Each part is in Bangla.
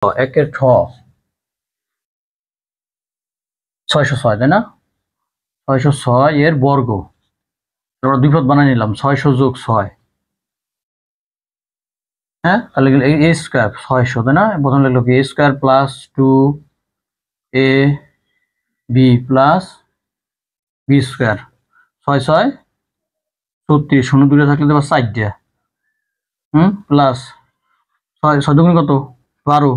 একের ঠ 606 তাই না? 606 এর বর্গ আমরা দুই পদ বানিয়ে নিলাম 600 যোগ 6 হ্যাঁ, তাহলে এ স্কোয়ার 600 তাই না? প্রথম লিখলো কি A square plus 2 A b plus B square 6 36 শূন্য দুটো থাকলে দেবা 4টা প্লাস 6 দুগুণে কত 12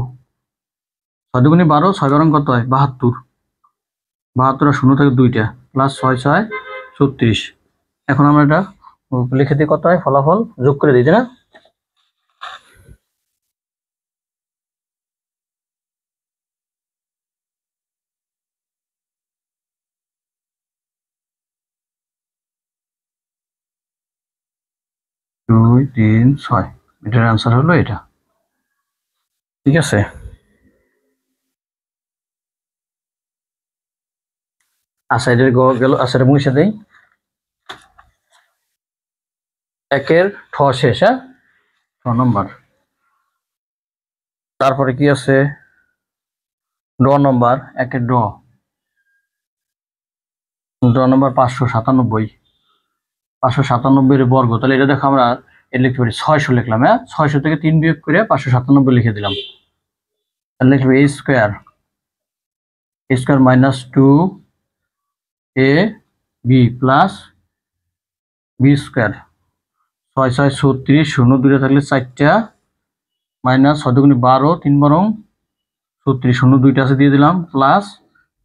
6 দুগুণে 12 6 বারং কত হয় 72 72 আর শূন্য থাকে 2টা প্লাস 6 36 এখন আমরা এটা লিখে দিই কত হয় ফলাফল যোগ করে দিই তাই না? দুই তিন ছয় এটার অ্যান্সার হলো এটা। ঠিক আছে, আচ্ছা এটা গেল। আচ্ছা এটা মুছে দেই। একের ঠ শেষ, হ্যাঁ 6 নম্বর। তারপরে কি আছে ড নম্বর, একের ড নম্বর 597 597 বর্গ। তাহলে এটা দেখো আমরা লিখতে পারি 600 লিখলাম, হ্যাঁ 600 থেকে 3 বিয়োগ করে 597 লিখে দিলাম। তাহলে লিখবে এ স্কোয়ার মাইনাস 2 এ বি প্লাস বি স্কোয়ার 6 36 শূন্য দুটো থাকলে 4টা মাইনাস 6 দুগুণে 12 3 বারং 36 শূন্য 2টা আছে দিয়ে দিলাম প্লাস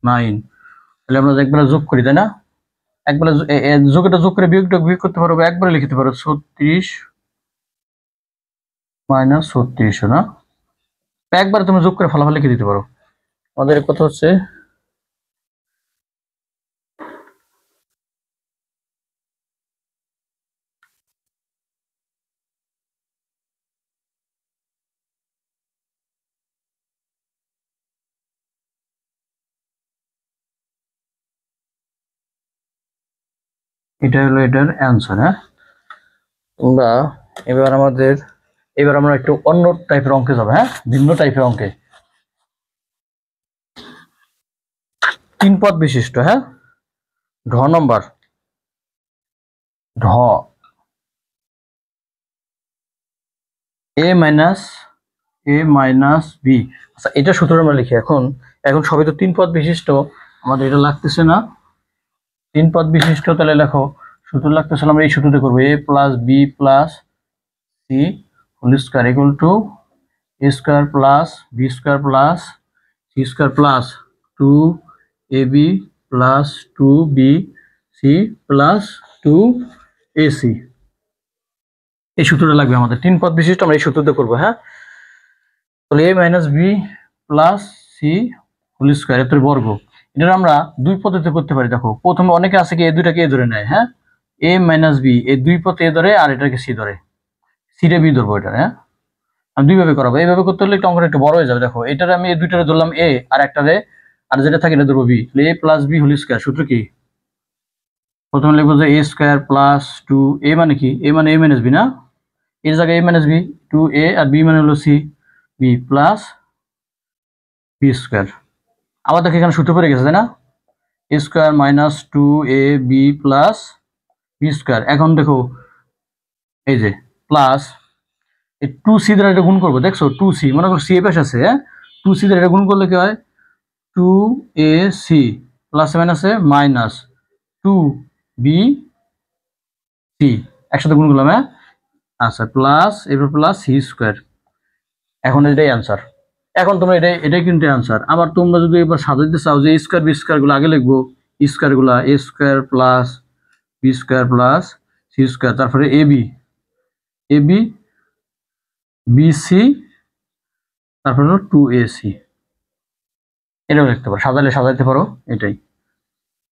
9। তাহলে আমরা একবার যোগ করি তাই না? একবারে যোগটা যোগ করে বিয়োগটা বিয়োগ করতে পারবো, একবারে লিখতে পারো 36 মাইনাস 36 না, একবারে তুমি যোগ করে ফলাফল লিখে দিতে পারো। আমাদের কথা হচ্ছে এটা হলো এটার অ্যান্সার। হ্যাঁ, তোমরা এবার আমরা একটু অন্য টাইপের অঙ্কে যাবো, হ্যাঁ ভিন্ন টাইপের অঙ্কে। 3 পদ বিশিষ্ট, হ্যাঁ ঢ নম্বর ঢ এ মাইনাস বি। আচ্ছা এটা সূত্র আমরা লিখি এখন সবই তো 3 পদ বিশিষ্ট, আমাদের এটা লাগতেছে না 3 পদ বিশিষ্ট। তাহলে লেখো সূত্র লাগতেছে, আমরা এই সূত্রতে করবো a plus B plus C whole square equal to a square plus b square plus c square plus 2ab plus 2bc plus 2ac। এই সূত্রটা লাগবে আমাদের 3 পদ বিশিষ্ট, আমরা এই সূত্রতে করবো। হ্যাঁ, তাহলে a minus b plus C whole square এর বর্গ। এটা আমরা দুই পদ্ধতিতে করতে পারি। দেখো প্রথমে অনেকে আছে কি এই দুইটাকে এ ধরে নেয়, হ্যাঁ a মাইনাস বি এই দুই পথে এ ধরে আর এটাকে সি ধরে, সিটা বি ধরবো এটা। হ্যাঁ, আমি দুইভাবে করাবো। এইভাবে করতে হলে একটু অঙ্কটা একটু বড় হয়ে যাবে। দেখো এটারে আমি এই দুইটারে ধরলাম এ আর একটারে আর যেটা থাকে এটা ধরবো বি। তাহলে A plus B whole square সূত্র কি? প্রথমে লিখবো যে এ স্কয়ার প্লাস 2a মানে কি এ মানে a মাইনাস বি না, এর জায়গায় a মাইনাস বি 2a আর বি মানে হলো c b plus b square. আবার দেখো এখানে সূত্র পড়ে গেছে তাই না, a square minus 2ab plus b square. এখন দেখো এই যে প্লাস এই 2c দ্বারা এটা গুণ করবো। দেখছো 2c মনে করো সি এ পাশে আছে, হ্যাঁ 2c দ্বারা এটা গুণ করলে কি হয় 2ac প্লাস মাইনাসে মাইনাস 2bc একসাথে গুণ করলাম। হ্যাঁ আচ্ছা প্লাস এবার প্লাস সি স্কয়ার। এখন এটাই অ্যান্সার। এখন তোমরা এটাই কিন্তু অ্যান্সার। আবার তোমরা যদি এবার সাজাইতে চাও যে স্কয়ার বি স্কয়ার গুলো আগে লিখবো, স্কয়ার গুলা a square plus b square plus c square, তারপরে এবি বিসি তারপরে হলো 2ac, এটাও লিখতে পারো, সাজাইতে পারো এটাই।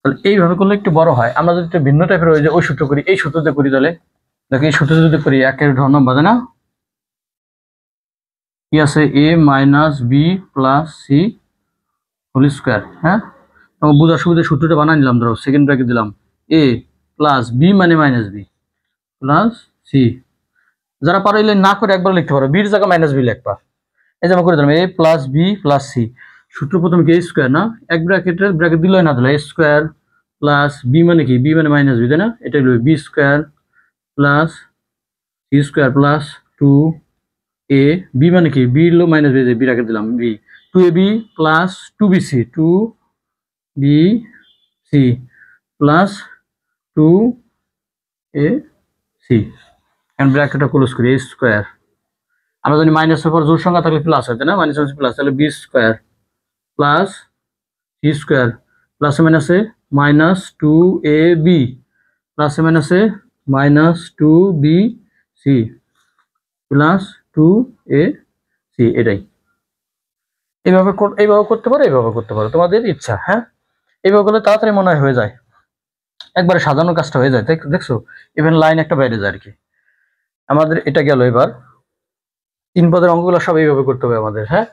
তাহলে এইভাবে করলে একটু বড় হয়। আমরা যদি একটু ভিন্ন টাইপের ওই সূত্র করি, এই সূত্রতে করি, তাহলে দেখো এই সূত্র যদি করি একের ধ নম্বর না কি আছে a minus b plus C whole square. হ্যাঁ, বুঝার সুবিধা সূত্রটা বানাই নিলাম। ধরো সেকেন্ড ব্র্যাকেট দিলাম এ প্লাস বি মানে মাইনাস বি প্লাস সি। যারা পারো না করে একবার লিখতে পারো, বির জায়গা মাইনাস বি লিখবা। এই যে আমরা করে দিলাম a plus B plus c. সূত্র প্রথম কি স্কোয়ার না, এক ব্র্যাকেটের ব্র্যাকেট দিল না দিল, a স্কোয়ার প্লাস বি মানে কি, বি মানে মাইনাস বি, তাই না, এটা হলো b square plus C square plus two এ, বি মানে কি, বি হলো মাইনাস বি, বি ব্র্যাকেট দিলাম b, two A b plus two B C, two B C plus two a c, এখন ব্র্যাকেটটা ক্লোজ করি, a স্কোয়ার, আমরা জানি মাইনাসের পর জোর সংখ্যা থাকলে প্লাস হয়, তাই না, মাইনাস প্লাস, তাহলে b square plus C square প্লাসে মাইনাসে মাইনাস টু এ বি প্লাসে মাইনাসে minus two B C plus two a c, এটাই। এইভাবে এইভাবে করতে পারো, এইভাবে করতে পারো, তোমাদের ইচ্ছা। হ্যাঁ, এইভাবে করলে তাড়াতাড়ি মনে হয় হয়ে যায়, একবারে সাজানোর কাজটা হয়ে যায়, দেখছো, ইভেন লাইন একটা বাইরে যায় আর কি। আমাদের এটা গেল, এবার তিন পদের অঙ্কগুলো সব এইভাবে করতে হবে আমাদের। হ্যাঁ,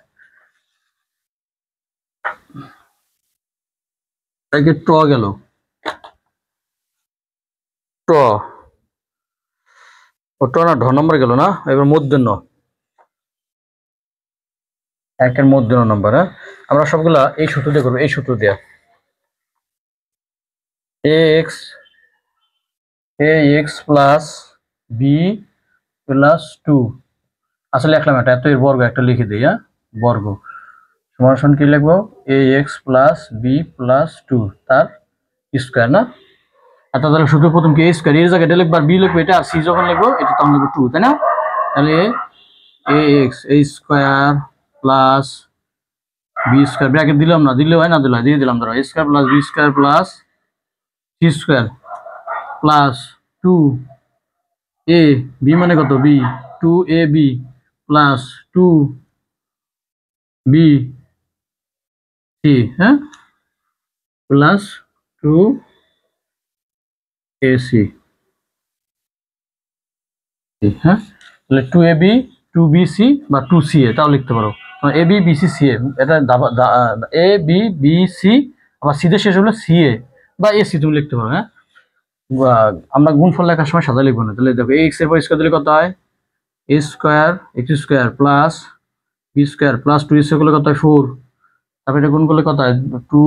তাই ট গেল, ট ও ট না, ঢ নম্বর গেল না, এবার মূর্ধন্য, একের মূর্ধন্য নম্বর। হ্যাঁ, আমরা সবগুলা এই সূত্র দিয়ে করবো, এই সূত্র দিয়ে ax plus B plus two, আসলে লিখলাম এটা, এত এর বর্গ একটা লিখে দিই। হ্যাঁ, বর্গ সমান কি লিখবো, ax plus B plus two তার স্কোয়ার না, আর তাহলে সূত্র প্রথম কি a স্কোয়ার, এর জায়গায় এটা লিখবো আর বি লিখবো, এটা আর সি যখন লিখবো এটা তখন লিখবো টু, তাই না, তাহলে ax a square plus B square, bracket দিলাম না, দিলে হয় না, দিলে দিয়ে দিলাম, ধরো a square plus B square plus C square plus two A b মানে কত, বি, টু এ b plus two B c, হ্যাঁ, প্লাস টু এ সি, হ্যাঁ, তাহলে two A B two B c বা টু সি এ, তাও লিখতে পারো, a b b c c a, এটা এ বি বি সি, আবার সিতে শেষ হলো সি এ বা এ সি তুমি লিখতে পারো। হ্যাঁ, আমরা গুণফল লেখার সময় সাদা লিখবো না, তাহলে দেখো এক্স এর পর স্কোয়ার দিলে কত হয়, a square x square plus B square plus two square করলে কত হয়, ফোর, তারপরে এটা গুণ করলে কত হয়, টু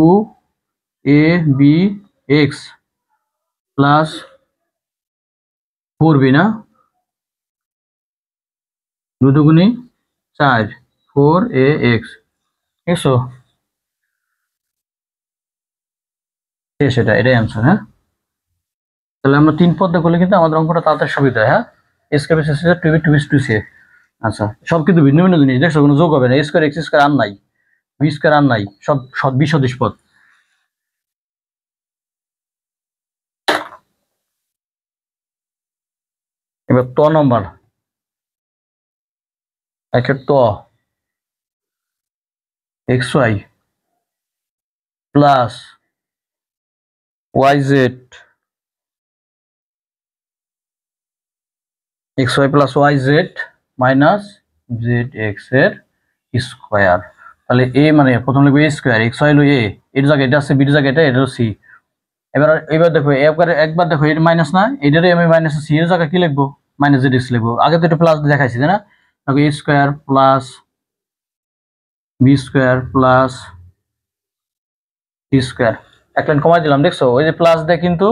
এ b x plus four b না, দুই দুগুণি চার, ফোর এ এক্স, বুঝছো, সেটা এটাই অ্যান্সার। হ্যাঁ, তাহলে আমরা তিন পদ করলে কিন্তু আমাদের অঙ্কটা তাড়াতাড়ি সুবিধা হয়। হ্যাঁ, square base square two b two b two c, আচ্ছা, সব কিন্তু ভিন্ন ভিন্ন জিনিস, দেখছো, কোনো যোগ হবে না, স্কোয়ার এক্স স্কোয়ার আর নাই, বি স্কোয়ার আর নাই, সব সব বিসদৃশ পদ। এবার ত নম্বর, একের ত, x y plus y z, x y plus y z minus z x এর স্কোয়ার, তাহলে এ মানে প্রথম লিখবো এ স্কোয়ার, এক্স ওয়াই হলো এ, এর জায়গায় এটা আছে, বির জায়গায় এটা, এটা হলো সি। এবার দেখো একবার দেখো এর মাইনাস না, এটারে আমি মাইনাস সি এর জায়গায় কি লিখবো, মাইনাস জেড এক্স লিখবো, আগে তো এটা প্লাস দেখাইছি, তাই না, দেখো a square plus B square plus C square, এক লাইন কমাই দিলাম, দেখছো, ওই যে প্লাস দেয় কিন্তু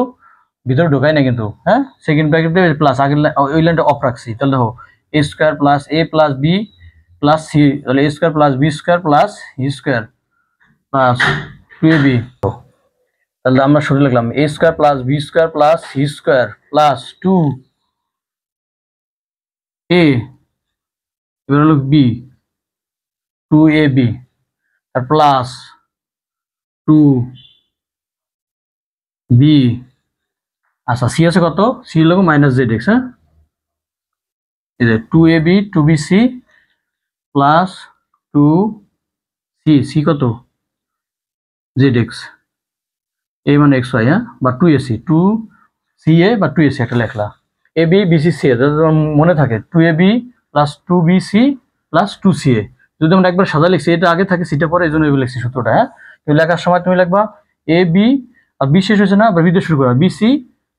ভিতরে ঢোকাই না কিন্তু। হ্যাঁ, সেকেন্ড ব্র্যাকেট দিয়ে প্লাস, আগের ওই লাইনটা অফ রাখছি, তাহলে দেখো a square plus a plus B plus c, তাহলে a square plus B square plus C square plus two A B, তাহলে আমরা শুরু লিখলাম a square plus B square plus C square plus two a, এবার হলো বি, টু এ বি আর প্লাস টু বি, আচ্ছা সি আছে কত, সি হলো মাইনাস জেড এক্স। হ্যাঁ, এই যে two A B two B C plus two c, c কত, জেড এক্স, এ মানে এক্স ওয়াই, হ্যাঁ, বা two a c, two C a বা টু এ সি একটা লেখলা, a b b c c a, যাতে মনে থাকে two A b plus two B C plus two C a, যদি আমরা একবার সাদা লিখছি, এটা আগে থাকে সিটা পরে, এই জন্য এগুলো লিখছি সূত্রটা। হ্যাঁ, তুমি লেখার সময় তুমি লিখবা এ বি, আর বি শেষ হয়েছে না, বা বিতে শুরু করা, বি সি,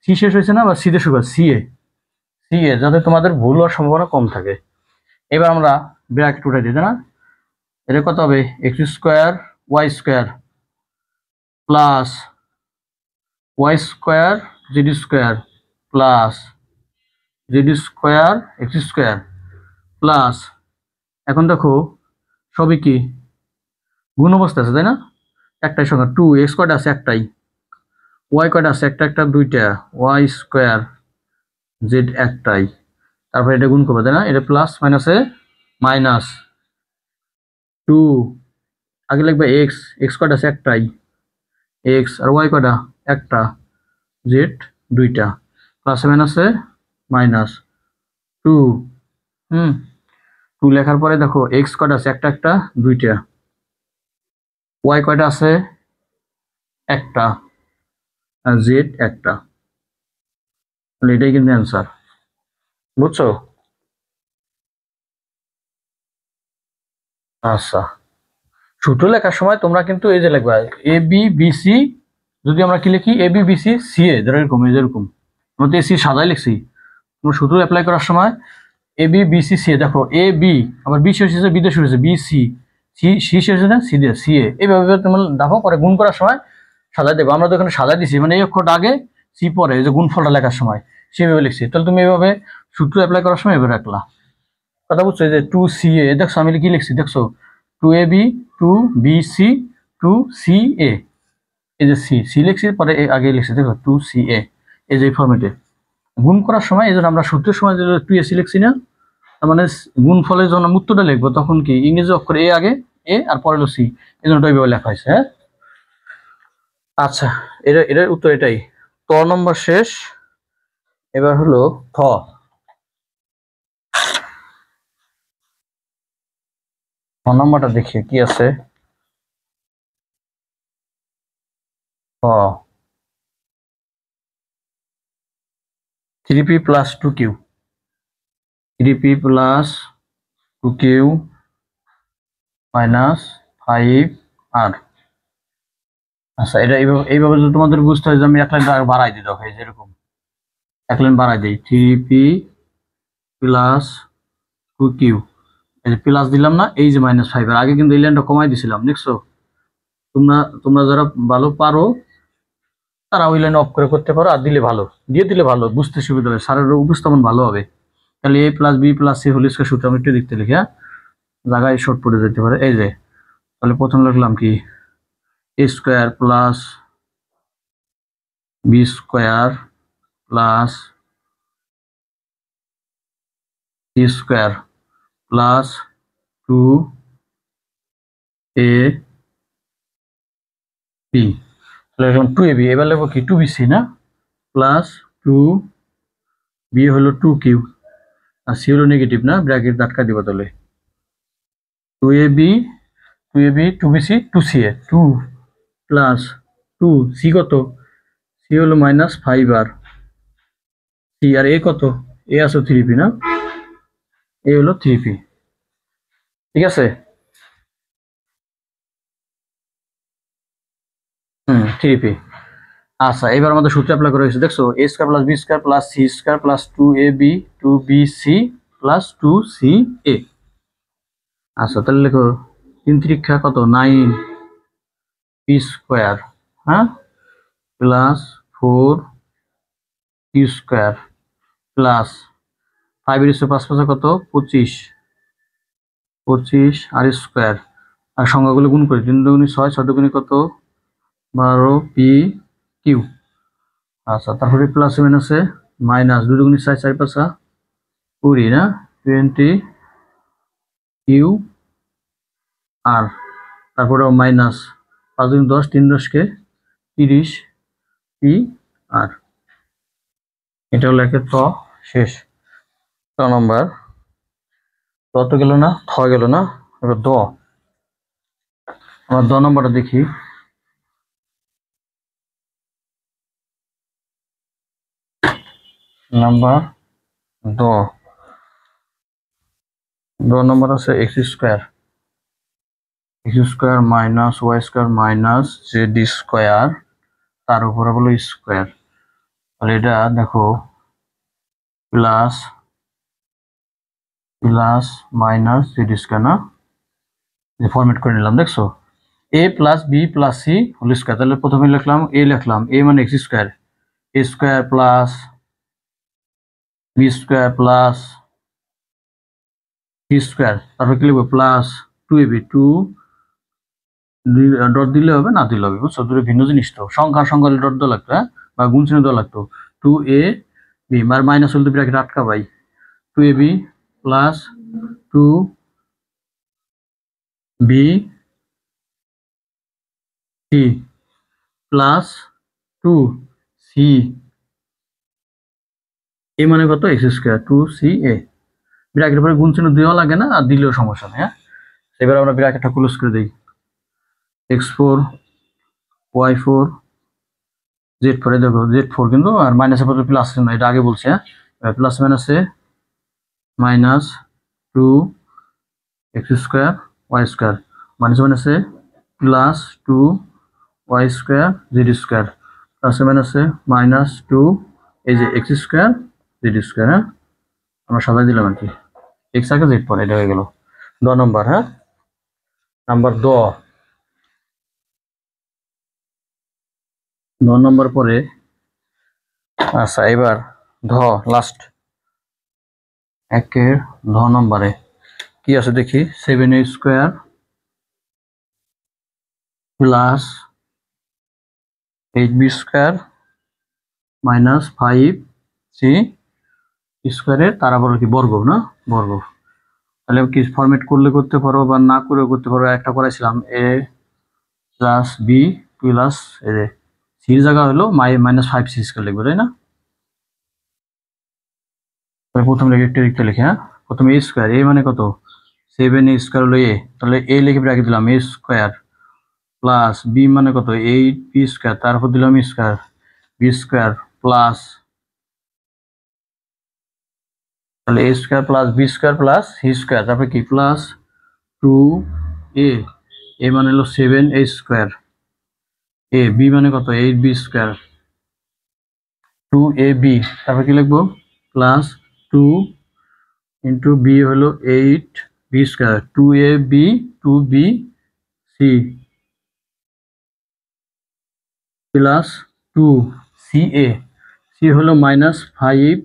সি শেষ হয়েছে না, বা সিতে শুরু করা, সি এ, সি এ, যাতে তোমাদের ভুল হওয়ার সম্ভাবনা কম থাকে। এবার আমরা ব্র্যাকেট উঠাই দিই, না, এটা কত হবে x square Y square plus y square Z square plus z square x square plus, এখন দেখো সবই কি গুণ অবস্থা আছে তাই না, একটাই সংখ্যা টু, এক্স কয়টা আছে একটাই, ওয়াই কয়টা আছে একটা একটা দুইটা, ওয়াই স্কোয়ার জেড একটাই, তারপর এটা গুণ করবে তাই না, এটা প্লাস মাইনাসে মাইনাস টু, আগে লিখবে এক্স, এক্স কয়টা আছে একটাই, এক্স আর ওয়াই কয়টা একটা, জেড দুইটা, প্লাস মাইনাসে মাইনাস টু, টু লেখার পরে দেখো এক্স কয়টা আছে একটা একটা দুইটা, ওয়াই কয়টা আছে একটা, আর জেড একটা, তাহলে এটাই কিন্তু অ্যান্সার, বুঝছো? আচ্ছা, সূত্র লেখার সময় তোমরা কিন্তু এই যে লিখবা এ বি বি সি, যদি আমরা কি লিখি এ বি বি সি সি এ, ধরো এরকম এরকম আমরা তো এসি সাদাই লিখছি, তোমরা সূত্র অ্যাপ্লাই করার সময় এ বি বি সি সি এ, দেখো এ বি আবার বি শেষ হয়েছে, বি দিয়ে শুরু হয়েছে, বি সি, সি সি শেষ হয়েছে না, সি দিয়ে সি এ, এইভাবে তোমরা দেখো, পরে গুণ করার সময় সাজাই দেবো, আমরা তো এখানে সাজাই দিছি, মানে এই অক্ষরটা আগে সি পরে, এই যে গুণফলটা লেখার সময় সেভাবে লিখছি, তাহলে তুমি এইভাবে সূত্র অ্যাপ্লাই করার সময় এভাবে রাখলা, কথা বুঝছো? এই যে টু সি এ, দেখছো আমি কি লিখছি, দেখছো two A B, two B C, two C a, এই যে সি সি লিখছি পরে আগে লিখছি, দেখো টু সি এ, এই যে ফরম্যাটে গুণ করার সময় এই জন্য আমরা সূত্রের সময় টু এ সি লিখছি না, তার মানে গুণ ফলে যখন উত্তরটা লিখবো তখন কি ইংরেজি অক্ষর এ আগে, এ আর পরে হলো সি, এই জন্য ওইভাবে লেখা হয়েছে। হ্যাঁ, আচ্ছা, এটার উত্তর এটাই, ত নম্বর শেষ, এবার হলো থ, খ নম্বরটা দেখি কি আছে, খ three p plus two q, three p plus two q minus five আর, আচ্ছা এটা এইভাবে যদি তোমাদের বুঝতে হয় যে আমি এক লাইন বাড়াই দিই, দেখো এই যেরকম এক লাইন বাড়াই দিই, three p plus two q, এই যে প্লাস দিলাম না, এই যে মাইনাস ফাইভ, আর আগে কিন্তু এই লাইনটা কমাই দিছিলাম, দেখছো? তোমরা তোমরা যারা ভালো পারো তারা ওই লাইন অফ করে করতে পারো, আর দিলে ভালো, দিয়ে দিলে ভালো, বুঝতে সুবিধা হবে, স্যারের উপস্থাপন ভালো হবে। তাহলে A plus B plus C whole square সূত্র আমি একটু দেখতে লিখি, হ্যাঁ, জায়গায় শর্ট পড়ে যেতে পারে, এই যে তাহলে প্রথম লিখলাম কি A square plus B square plus C square plus two A B, তাহলে লিখলাম টু এ বি, এবার লিখবো কি টু বি সি না, প্লাস টু বি হলো টু কিউ, আর সি হলো নেগেটিভ না, ব্র্যাকেট আটকা দিব, তাহলে two A B, two A B two B C two C A, two plus two C কত, সি হলো মাইনাস ফাইভ আর সি, আর এ কত, এ আছে থ্রি পি না, এ হলো থ্রি পি, ঠিক আছে? Three P. আচ্ছা, এবার আমাদের সূত্র অ্যাপ্লাই করা হয়েছে, দেখছো A square plus B square plus C square plus two A B two B C plus two C A, আচ্ছা তাহলে লেখো তিন তিরিক্ষা কত, নাইন পি স্কোয়ার, হ্যাঁ, plus four P square plus five এর পাঁচ পাঁচা কত, পঁচিশ, পঁচিশ আর স্কোয়ার, আর সংখ্যাগুলো গুণ করি, তিন দুগুণী ছয়, ছয় দুগুণী কত, বারো পি কিউ, আচ্ছা তারপরে প্লাস মাইনাসে মাইনাস, দুই দুগুণী ছয়, চার পাঁচা কুড়ি না, টোয়েন্টি কিউ আর, তারপরে মাইনাস পাঁচ দুগুণ দশ, তিন দশকে তিরিশ পি আর, এটা হলো একের ত শেষ, ত নম্বর, ত তো গেল না, থ গেল না, এবার দ, আমরা দ নম্বরটা দেখি, নাম্বার দ, দ নম্বর আছে X square, x square minus Y square minus Z square, তার উপরে হলো স্কোয়ার, তাহলে এটা দেখো plus plus minus Z square না, ফরম্যাট করে নিলাম, দেখছো a plus B plus C whole square. তাহলে প্রথমে লিখলাম a, লিখলাম a মানে X square, A square plus B square plus C square, তারপর কি লিখবো প্লাস 2ab, 2 ডট দিলে হবে, না দিলে হবে, বুঝছো, দুটো ভিন্ন জিনিস তো, সংখ্যা সংখ্যা ডট দেওয়া লাগতো, হ্যাঁ, বা গুণ চিহ্ন দেওয়া লাগতো। 2ab মাইনাস হলে তো ব্র্যাকেট আটকাবাই, 2ab plus 2b C plus 2c A মানে কত এক্স স্কোয়ার, 2ca ব্র্যাকেটের পরে গুণ চিহ্ন দেওয়া লাগে না, আর দিলেও সমস্যা নেই। হ্যাঁ, এবার আমরা ব্র্যাকেটটা ক্লোজ করে দিই, x4 y4 z4, দেখো z4 কিন্তু আর মাইনাসের পরে প্লাস চিহ্ন, এটা আগে বলছি। হ্যাঁ, প্লাস মাইনাসে minus 2 X square Y square, minus মাইনাসে plus 2 Y square Z square, plus মাইনাসে মাইনাস 2 এই যে এক্স স্কোয়ার জেড স্কোয়ার। হ্যাঁ, আমরা সাজাই দিলাম আর কি, এক্স আগে জেড পরে, এটা হয়ে গেল 10 নম্বর। হ্যাঁ, নাম্বার 10 নম্বর পরে। আচ্ছা, এবার লাস্ট একের 10 নম্বরে কি আছে দেখি, 7a square plus 8b square minus 5c স্কোয়ারের তার আবার কি বর্গ, না বর্গ। তাহলে কি ফরম্যাট করলে করতে পারো বা না করেও করতে পারো। একটা করেছিলাম a প্লাস বি প্লাস সির জায়গা হলো মাইনাস 5c স্কোয়ার লিখবো, তাই না? প্রথম লিখে লিখতে লিখে, হ্যাঁ, প্রথমে a স্কোয়ার, a মানে কত 7a স্কোয়ার হলো a, তাহলে a লিখে ব্র্যাকেট দিলাম a স্কোয়ার প্লাস বি মানে কত 8b স্কোয়ার, তারপর দিলাম স্কোয়ার বি স্কোয়ার প্লাস, তাহলে a square plus B square plus C square, তারপরে কি প্লাস 2a, a মানে হলো 7a স্কোয়ার, a b মানে কত 8b স্কোয়ার, 2ab, তারপর কি লিখবো প্লাস 2 ইন্টু বি হলো 8b square, 2ab 2bc plus 2ca, c হলো মাইনাস 5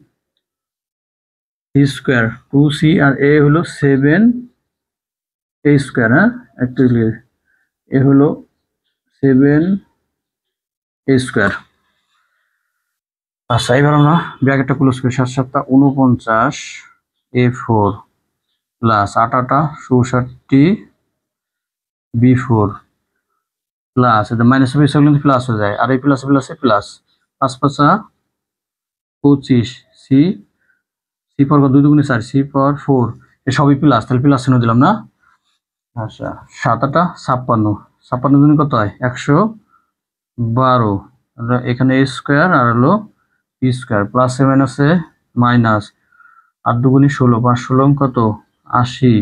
সি স্কোয়ার, 2c আর a হলো 7a স্কোয়ার। হ্যাঁ, একটু এ হলো 7a স্কোয়ার। আচ্ছা, এবার আমরা ব্র্যাকেটটা ক্লোজ করি, 7 7 49 a4 প্লাস 8 8 64 b4 প্লাস, এটা মাইনাস কিন্তু প্লাস হয়ে যায়, আর এই প্লাস প্লাসে প্লাস 5 5 25 সি সি পর 2 2 4 সি পর 4, এ সবই প্লাস, তাহলে প্লাস চিহ্ন দিলাম না। আচ্ছা, 7 8 56 56 দুগুণে কত হয় 112, এখানে a স্কোয়ার আর হলো বি স্কোয়ার প্লাস মাইনাসে মাইনাস 8 দুগুণে 16, 5 16 কত 80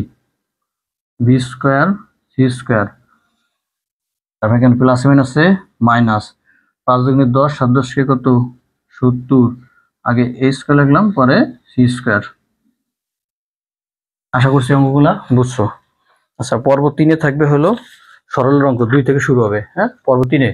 বি স্কোয়ার সি স্কোয়ার, তারপর এখানে প্লাস মাইনাসে মাইনাস 5 দুগুণে 10 7 10 কে কত 70, আগে a স্কোয়ার লিখলাম পরে সি স্কোয়ার। আশা করছি অঙ্কগুলা বুঝছো। আচ্ছা, পর্ব 3-এ থাকবে হলো সরলের অঙ্ক, 2 থেকে শুরু হবে। হ্যাঁ, পর্ব 3-এ